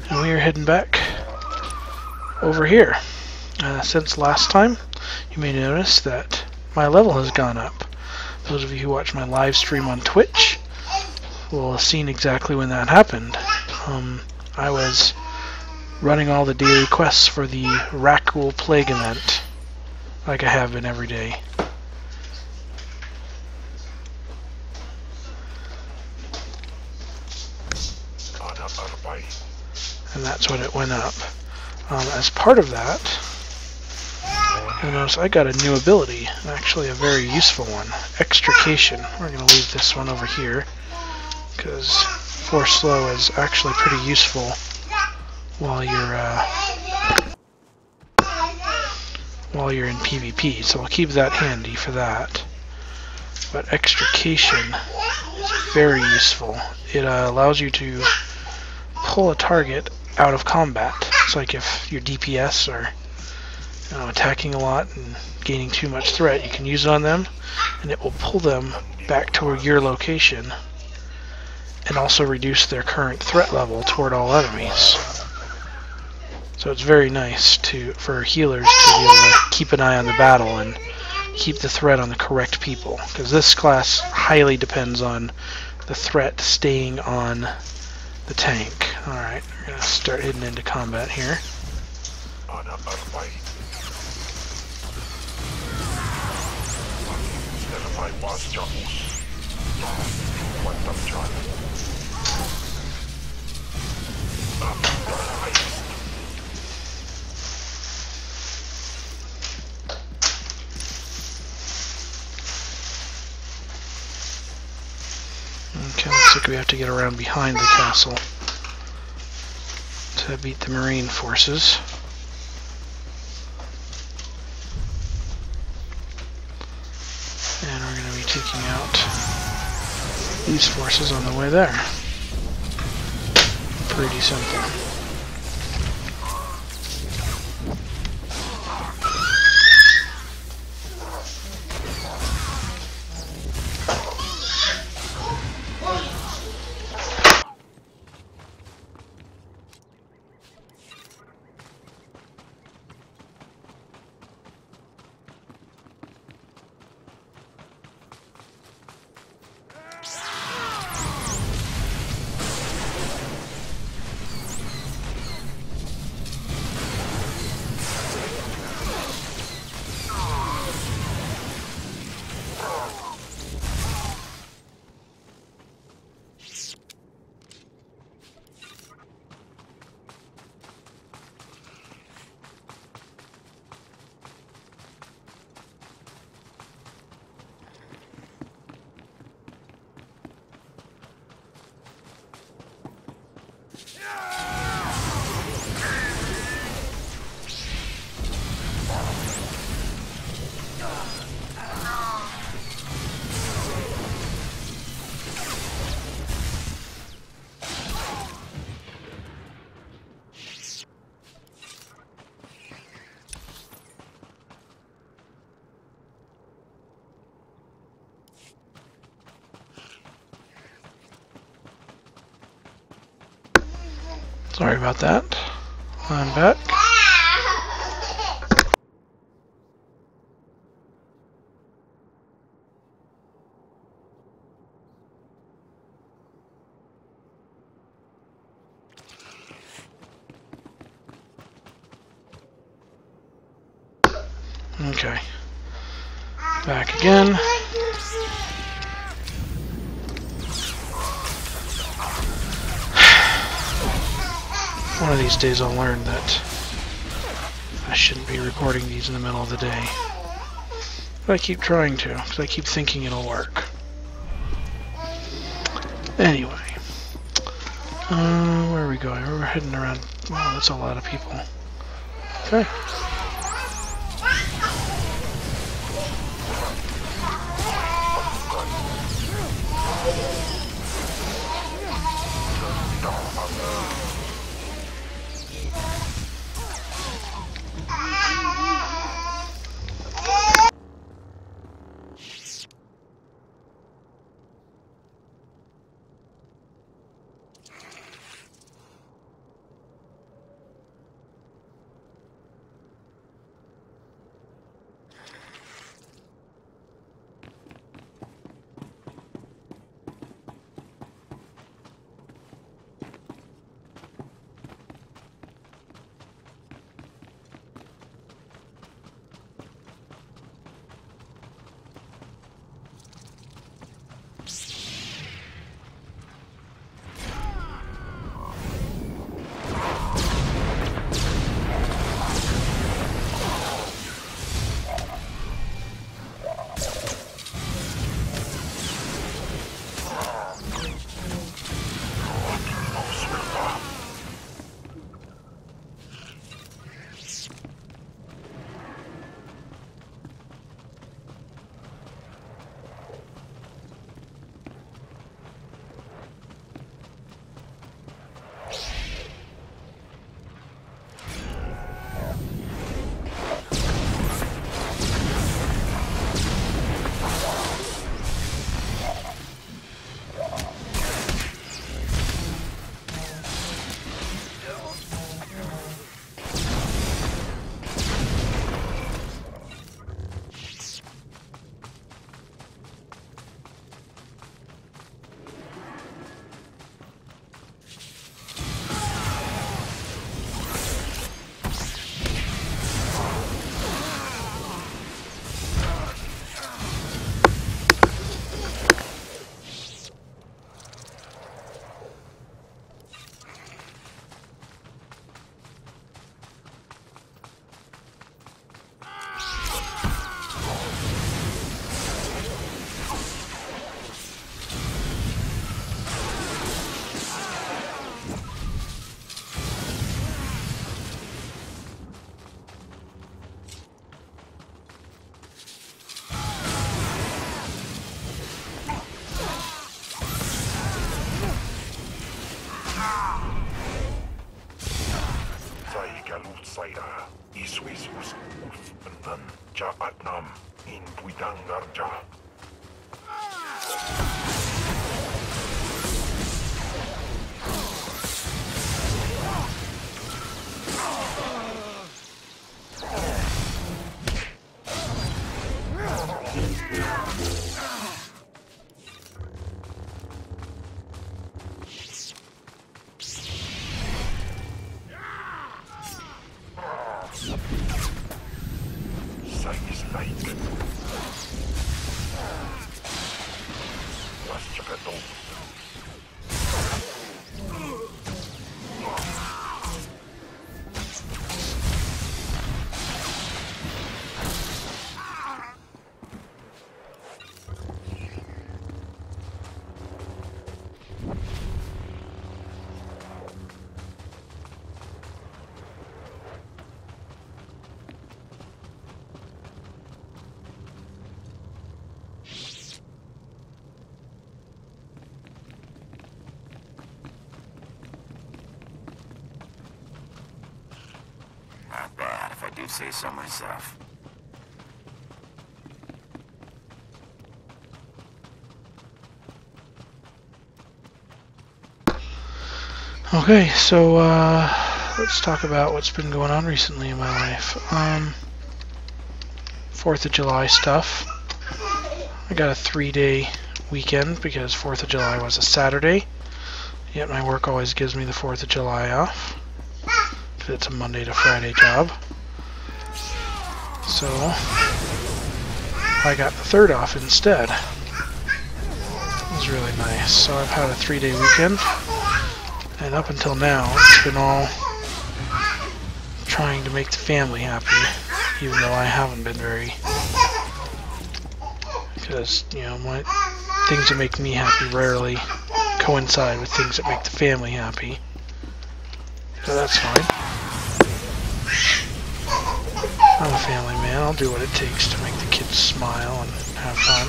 And we are heading back over here. Since last time, you may notice that my level has gone up. Those of you who watch my live stream on Twitch will have seen exactly when that happened. I was running all the daily quests for the Rakul Plague event, like I have been every day. And that's when it went up. As part of that, you'll notice I got a new ability, actually a very useful one, Extrication. We're going to leave this one over here, because Force Slow is actually pretty useful while you're in PvP, so I'll keep that handy for that. But Extrication is very useful. It allows you to pull a target out of combat. It's like if your DPS are attacking a lot and gaining too much threat, you can use it on them, and it will pull them back to your location and also reduce their current threat level toward all enemies. So it's very nice for healers to be able to keep an eye on the battle and keep the threat on the correct people, because this class highly depends on the threat staying on the tank. Alright, we're going to start heading into combat here. Okay, looks like we have to get around behind the castle to beat the Marine forces. And we're going to be taking out these forces on the way there. Pretty simple. Sorry about that. I'm back. Okay. Back again. One of these days I'll learn that I shouldn't be recording these in the middle of the day. But I keep trying to, because I keep thinking it'll work. Anyway. Where are we going? We're heading around. Wow, that's a lot of people. Okay. Not bad, if I do say so myself. Okay, so let's talk about what's been going on recently in my life. 4th of July stuff. I got a 3-day weekend because 4th of July was a Saturday. Yet my work always gives me the 4th of July off. Because it's a Monday to Friday job. So I got the 3rd off instead. It was really nice. So I've had a 3-day weekend. And up until now, it's been all trying to make the family happy, even though I haven't been very. Because, you know, things that make me happy rarely coincide with things that make the family happy. So that's fine. I'm a family man. I'll do what it takes to make the kids smile and have fun.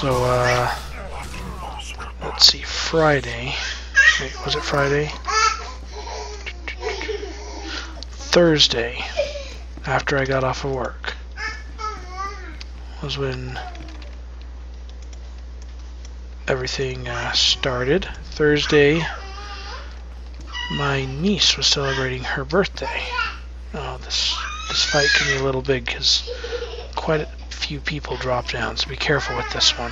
So, let's see, Friday. Wait, was it Friday? Thursday, after I got off of work, was when everything started. Thursday, my niece was celebrating her birthday. Oh, this fight can be a little big because quite a few people drop down, so be careful with this one.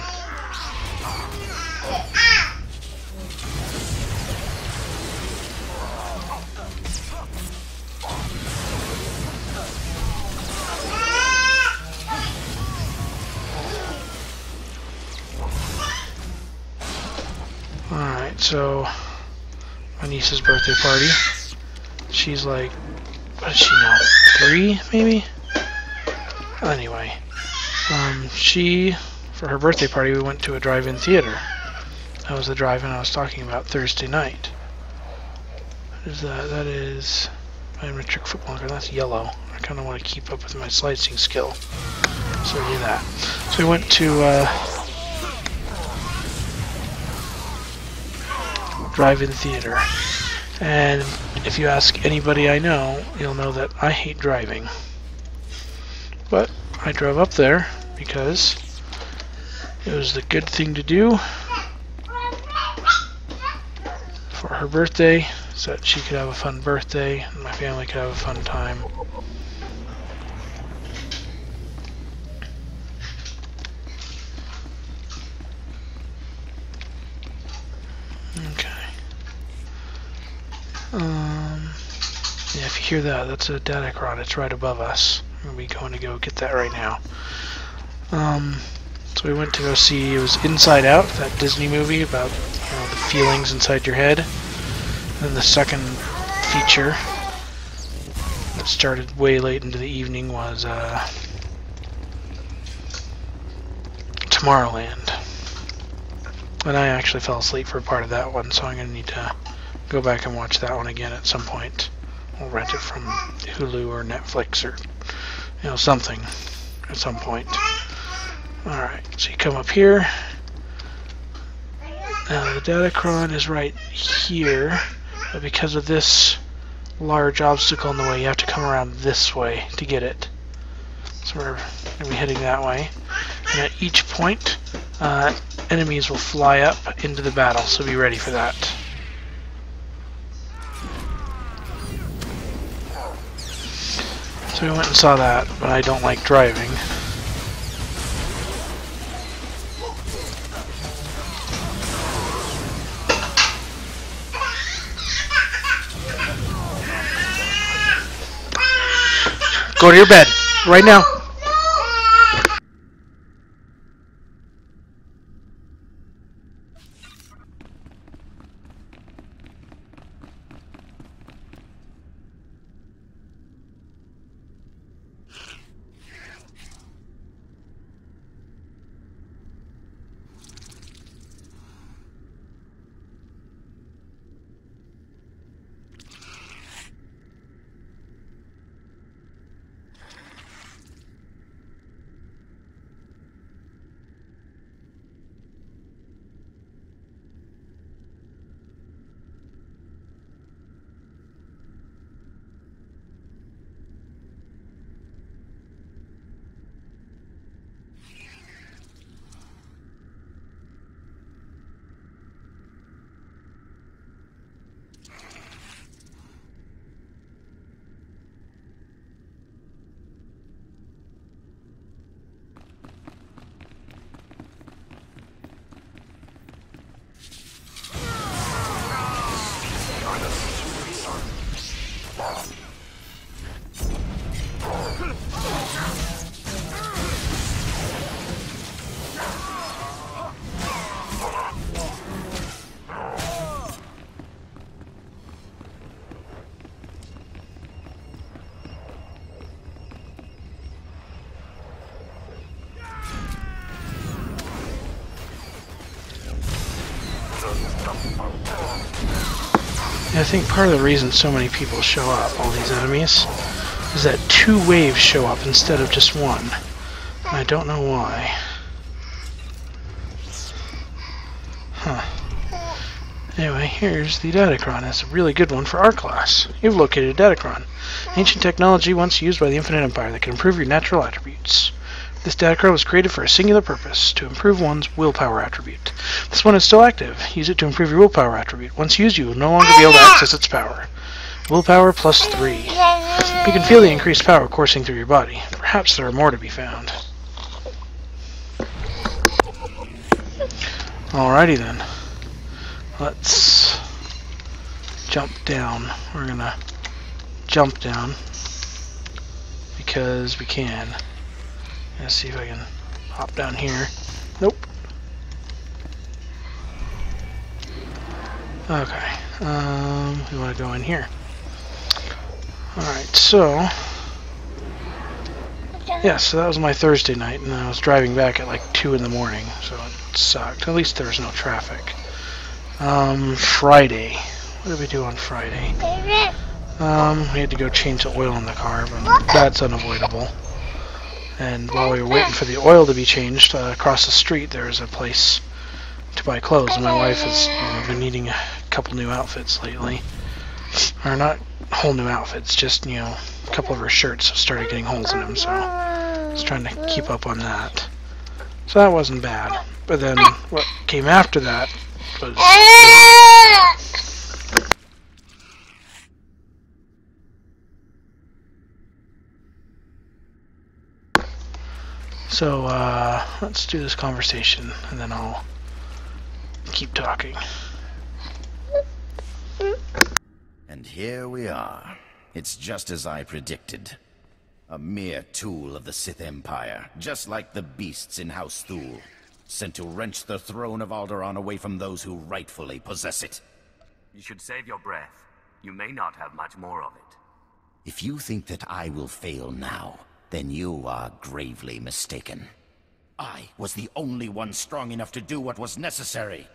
Alright, so my niece's birthday party. She's like, what is she now? 3, maybe? Anyway, for her birthday party, we went to a drive-in theater. That was the drive-in I was talking about Thursday night. What is that? That is biometric football card. That's yellow. I kind of want to keep up with my slicing skill, so I do that. So we went to drive-in theater, and if you ask anybody I know, you'll know that I hate driving. But I drove up there because it was the good thing to do for her birthday, so that she could have a fun birthday and my family could have a fun time. Okay. Yeah, if you hear that, that's a Datacron. It's right above us. We're going to go get that right now. So we went to go see, it was Inside Out, that Disney movie about, you know, the feelings inside your head. And then the second feature that started way late into the evening was Tomorrowland. And I actually fell asleep for a part of that one, so I'm going to need to go back and watch that one again at some point. We'll rent it from Hulu or Netflix or, you know, something at some point. Alright, so you come up here, Now the Datacron is right here, but because of this large obstacle in the way, you have to come around this way to get it. So we're going to be heading that way. And at each point, enemies will fly up into the battle, so be ready for that. So we went and saw that, but I don't like driving. Go to your bed, right now. I think part of the reason so many people show up, all these enemies, is that 2 waves show up instead of just 1. And I don't know why. Huh. Anyway, here's the Datacron. It's a really good one for our class. You've located a Datacron. Ancient technology once used by the Infinite Empire that can improve your natural attributes. This Datacron was created for a singular purpose, to improve one's willpower attribute. This one is still active. Use it to improve your willpower attribute. Once used, you will no longer be able to access its power. Willpower plus 3. You can feel the increased power coursing through your body. Perhaps there are more to be found. Alrighty then. Let's jump down. We're gonna jump down because we can. Let's see if I can hop down here. Nope. Okay. We want to go in here. Alright, so... yeah, so that was my Thursday night, and I was driving back at like 2 in the morning, so it sucked. At least there was no traffic. Friday. What did we do on Friday? We had to go change the oil in the car, but that's unavoidable. And while we were waiting for the oil to be changed, across the street there a place to buy clothes, and my wife has been needing a couple new outfits lately. Or not whole new outfits, just, a couple of her shirts started getting holes in them, so I was trying to keep up on that. So that wasn't bad. But then what came after that was... So, let's do this conversation, and then I'll keep talking. And here we are. It's just as I predicted. A mere tool of the Sith Empire, just like the beasts in House Thule, sent to wrench the throne of Alderaan away from those who rightfully possess it. You should save your breath. You may not have much more of it. If you think that I will fail now, then you are gravely mistaken. I was the only one strong enough to do what was necessary.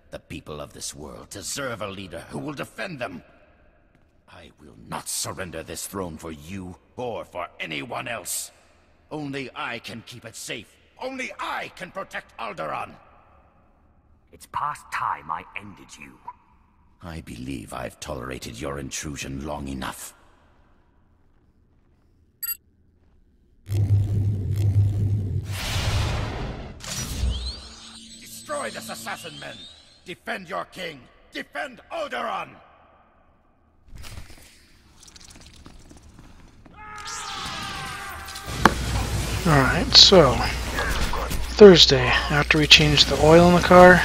The people of this world deserve a leader who will defend them. I will not surrender this throne for you or for anyone else. Only I can keep it safe. Only I can protect Alderaan. It's past time I ended you. I believe I've tolerated your intrusion long enough. Destroy this assassin men! Defend your king! Defend Alderaan! Alright, so Thursday, after we changed the oil in the car,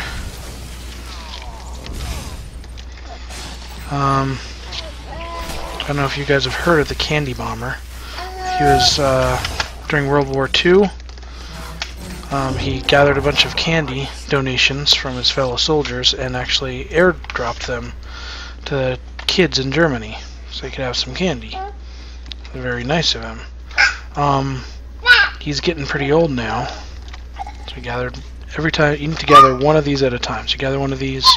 I don't know if you guys have heard of the Candy Bomber. He was, during World War II, he gathered a bunch of candy donations from his fellow soldiers and actually airdropped them to kids in Germany so they could have some candy. Very nice of him. He's getting pretty old now, so he gathered every time. You need to gather one of these at a time. So you gather one of these,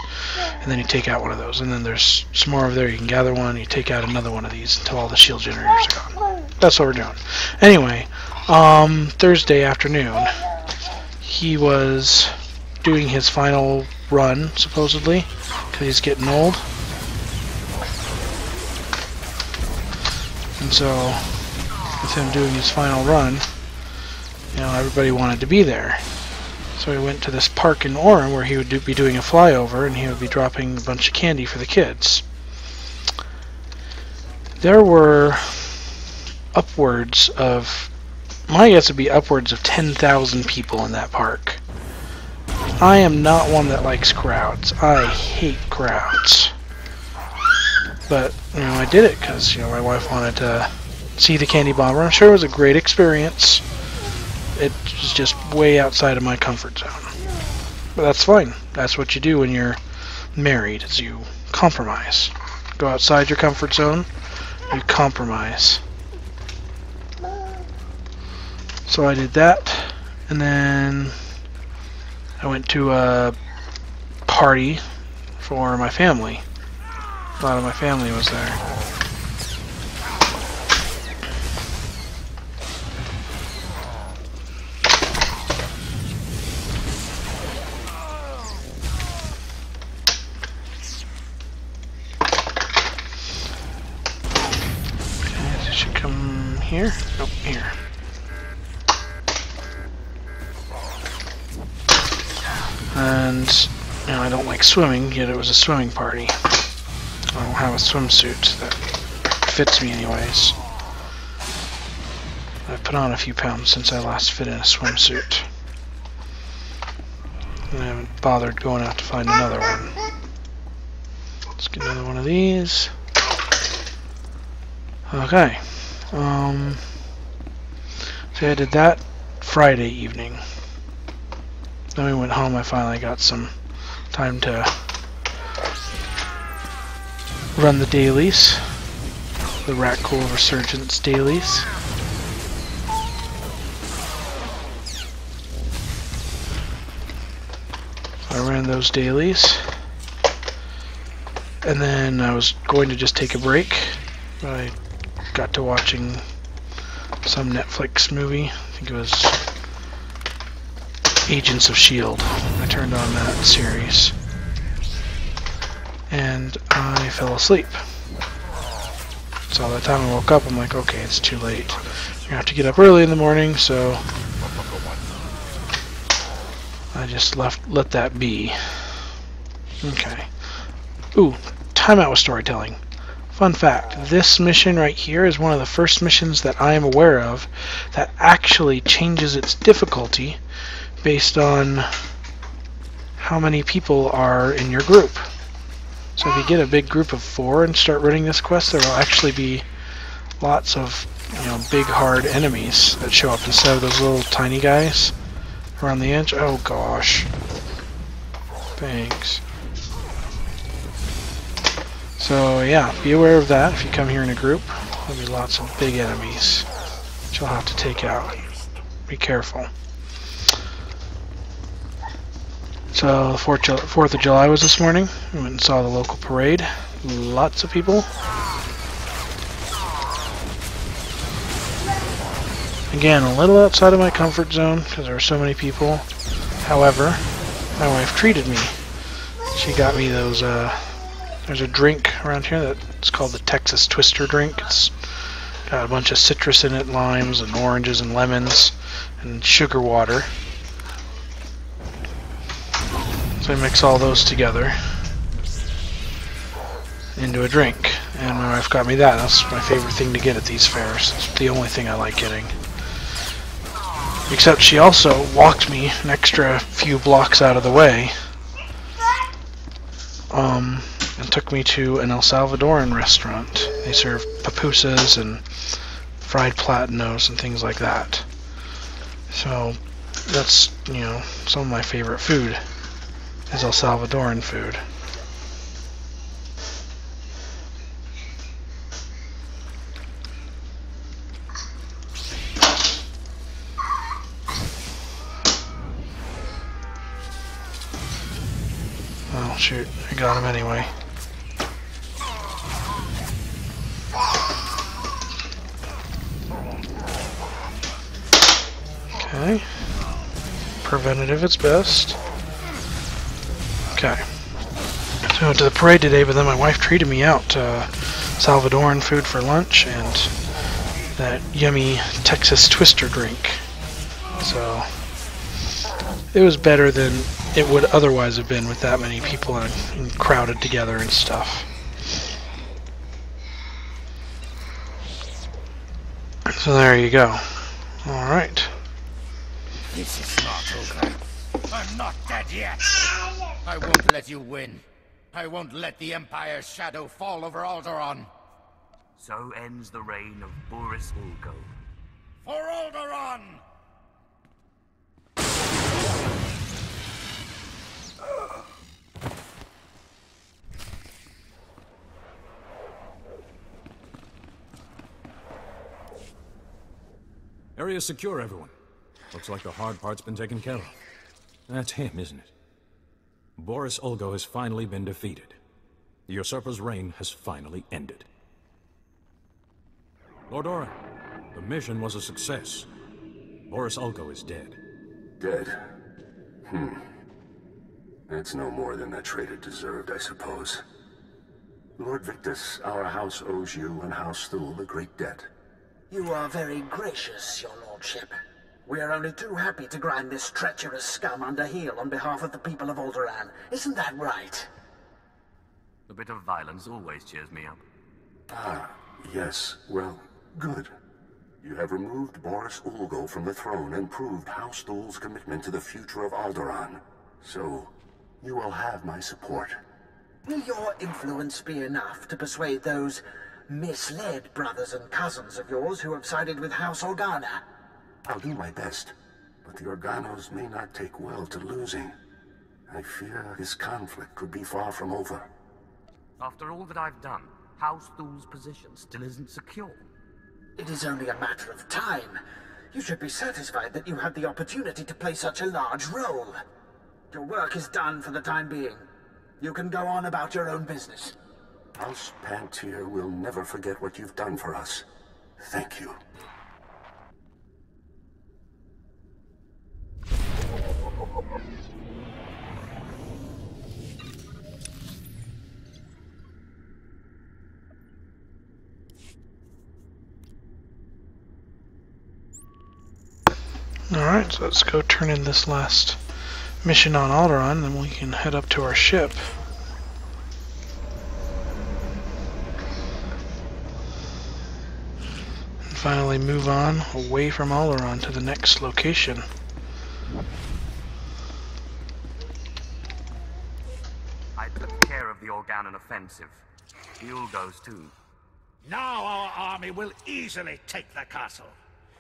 and then you take out one of those, and then there's some more over there. You can gather one, you take out another one of these until all the shield generators are gone. That's what we're doing. Anyway, Thursday afternoon, he was doing his final run, supposedly, because he's getting old. And so, with him doing his final run, you know, everybody wanted to be there. So he went to this park in Orem where he would be doing a flyover, and he would be dropping a bunch of candy for the kids. There were upwards of, my guess would be upwards of 10,000 people in that park. I am not one that likes crowds. I hate crowds. But, you know, I did it because, you know, my wife wanted to see the Candy Bomber. I'm sure it was a great experience. It was just way outside of my comfort zone. But that's fine. That's what you do when you're married, is you compromise. Go outside your comfort zone, you compromise. So I did that, and then I went to a party for my family. A lot of my family was there. Okay, it should come here. Nope, here. And, you know, I don't like swimming, yet it was a swimming party. I don't have a swimsuit that fits me anyways. I've put on a few pounds since I last fit in a swimsuit. And I haven't bothered going out to find another one. Let's get another one of these. Okay. So I did that Friday evening. Then we went home. I finally got some time to run the dailies, the Ratcool Resurgence dailies. So I ran those dailies, and then I was going to just take a break, but I got to watching some Netflix movie. I think it was Agents of S.H.I.E.L.D. I turned on that series, and I fell asleep. So by the time I woke up, I'm like, okay, it's too late. You're gonna have to get up early in the morning, so I just let that be. Okay. Ooh, timeout with storytelling. Fun fact, this mission right here is one of the first missions that I am aware of that actually changes its difficulty based on how many people are in your group. So if you get a big group of 4 and start running this quest, there will actually be lots of, you know, big hard enemies that show up instead of those little tiny guys around the edge. Oh gosh. Thanks. So yeah, be aware of that if you come here in a group. There'll be lots of big enemies that you'll have to take out. Be careful. So, 4th of July was this morning. We went and saw the local parade. Lots of people. Again, a little outside of my comfort zone because there were so many people. However, my wife treated me. She got me those, there's a drink around here that's called the Texas Twister drink. It's got a bunch of citrus in it, limes and oranges and lemons and sugar water. So I mix all those together into a drink. And my wife got me that. That's my favorite thing to get at these fairs. It's the only thing I like getting. Except she also walked me an extra few blocks out of the way. And took me to an El Salvadoran restaurant. They serve pupusas and fried platanos and things like that. So that's, you know, some of my favorite food is El Salvadoran food. Oh shoot, I got him anyway. Okay. Preventative is best. Okay. So I went to the parade today, but then my wife treated me out to Salvadoran food for lunch and that yummy Texas Twister drink. So it was better than it would otherwise have been with that many people and crowded together and stuff. So there you go. Alright. This is not over. I'm not dead yet. I won't let you win. I won't let the Empire's shadow fall over Alderaan. So ends the reign of Boris Ulgo. For Alderaan! Area secure, everyone. Looks like the hard part's been taken care of. That's him, isn't it? Boris Ulgo has finally been defeated. The usurper's reign has finally ended. Lord Orin, the mission was a success. Boris Ulgo is dead. Dead? That's no more than that traitor deserved, I suppose. Lord Victus, our house owes you and House Thule a great debt. You are very gracious, your lordship. We are only too happy to grind this treacherous scum under heel on behalf of the people of Alderaan. Isn't that right? A bit of violence always cheers me up. Ah, yes. Well, good. You have removed Boris Ulgo from the throne and proved House Thule's commitment to the future of Alderaan. So, you will have my support. Will your influence be enough to persuade those misled brothers and cousins of yours who have sided with House Organa? I'll do my best, but the Organos may not take well to losing. I fear this conflict could be far from over. After all that I've done, House Thule's position still isn't secure. It is only a matter of time. You should be satisfied that you had the opportunity to play such a large role. Your work is done for the time being. You can go on about your own business. House Pantier will never forget what you've done for us. Thank you. Alright, so let's go turn in this last mission on Alderaan, then we can head up to our ship. And finally move on away from Alderaan to the next location. I took care of the Organon offensive. The Ulgos too. Now our army will easily take the castle.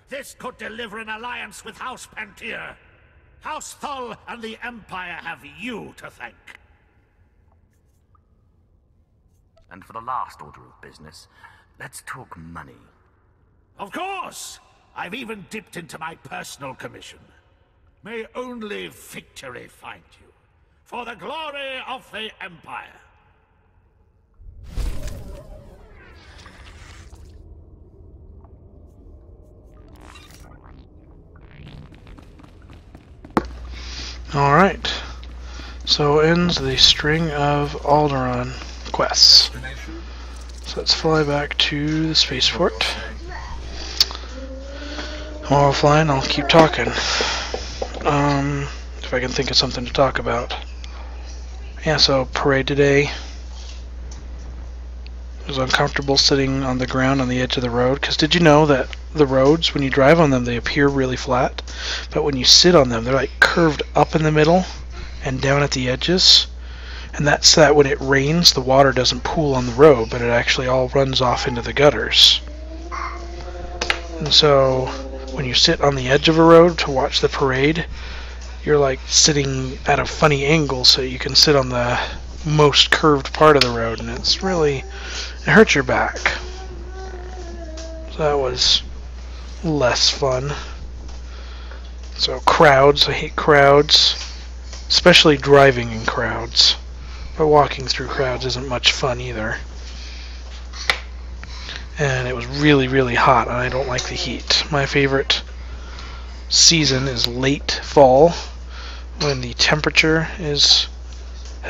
This could deliver an alliance with House Pantier. House Thul and the Empire have you to thank. And for the last order of business, let's talk money. Of course! I've even dipped into my personal commission. May only victory find you. For the glory of the Empire. Alright, So ends the string of Alderaan quests. So let's fly back to the spaceport. While we're flying, I'll keep talking. If I can think of something to talk about. Yeah, so parade today. It was uncomfortable sitting on the ground on the edge of the road, because did you know that the roads, when you drive on them, they appear really flat, but when you sit on them, they're like curved up in the middle and down at the edges, and that's so that when it rains, the water doesn't pool on the road, but it actually all runs off into the gutters. And so when you sit on the edge of a road to watch the parade, you're like sitting at a funny angle so you can sit on the most curved part of the road, and it's really, it hurts your back. So that was less fun. So crowds, I hate crowds, especially driving in crowds, but walking through crowds isn't much fun either. And it was really, really hot, and I don't like the heat. My favorite season is late fall, when the temperature has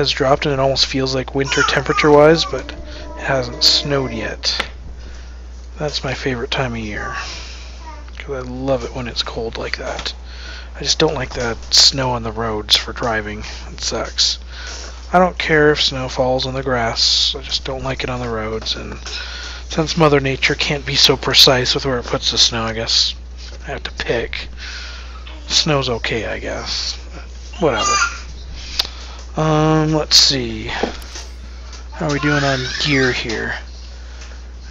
dropped and it almost feels like winter temperature-wise, but it hasn't snowed yet. That's my favorite time of year, because I love it when it's cold like that. I just don't like the snow on the roads for driving. It sucks. I don't care if snow falls on the grass, I just don't like it on the roads, and since Mother Nature can't be so precise with where it puts the snow, I guess I have to pick. Snow's okay, I guess. But whatever. Let's see. How are we doing on gear here?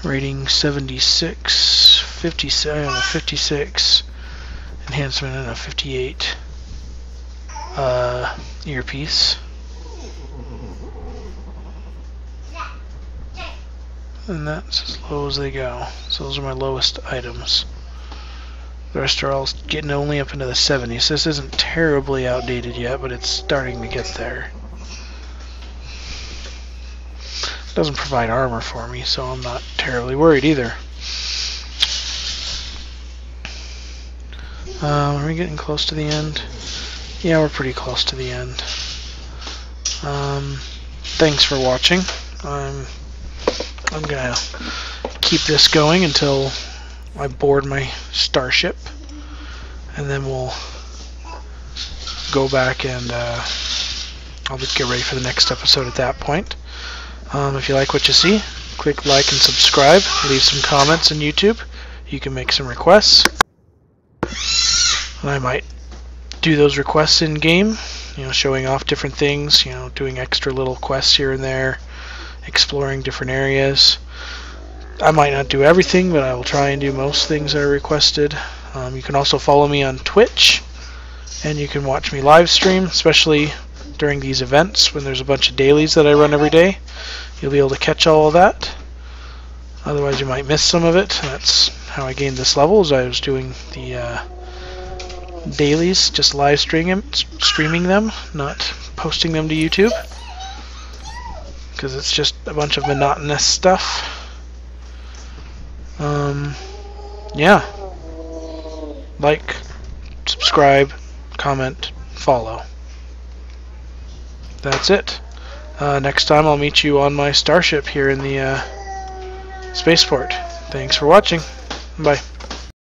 Rating 76, 57, 56. Enhancement and a 58. Earpiece. And that's as low as they go. So those are my lowest items. The rest are all getting only up into the 70s. This isn't terribly outdated yet, but it's starting to get there. It doesn't provide armor for me, so I'm not terribly worried either. Are we getting close to the end? Yeah, we're pretty close to the end. Thanks for watching. I'm gonna keep this going until I board my starship, and then we'll go back and I'll just get ready for the next episode at that point. If you like what you see, click like and subscribe. Leave some comments on YouTube. You can make some requests, and I might do those requests in game. You know, showing off different things. You know, doing extra little quests here and there, exploring different areas. I might not do everything, but I will try and do most things that are requested. You can also follow me on Twitch, and you can watch me live stream, especially during these events when there's a bunch of dailies that I run every day. You'll be able to catch all of that. Otherwise you might miss some of it. That's how I gained this level, as I was doing the dailies, just live streaming them, not posting them to YouTube, because it's just a bunch of monotonous stuff. Yeah. Like, subscribe, comment, follow. That's it. Next time I'll meet you on my starship here in the spaceport. Thanks for watching. Bye.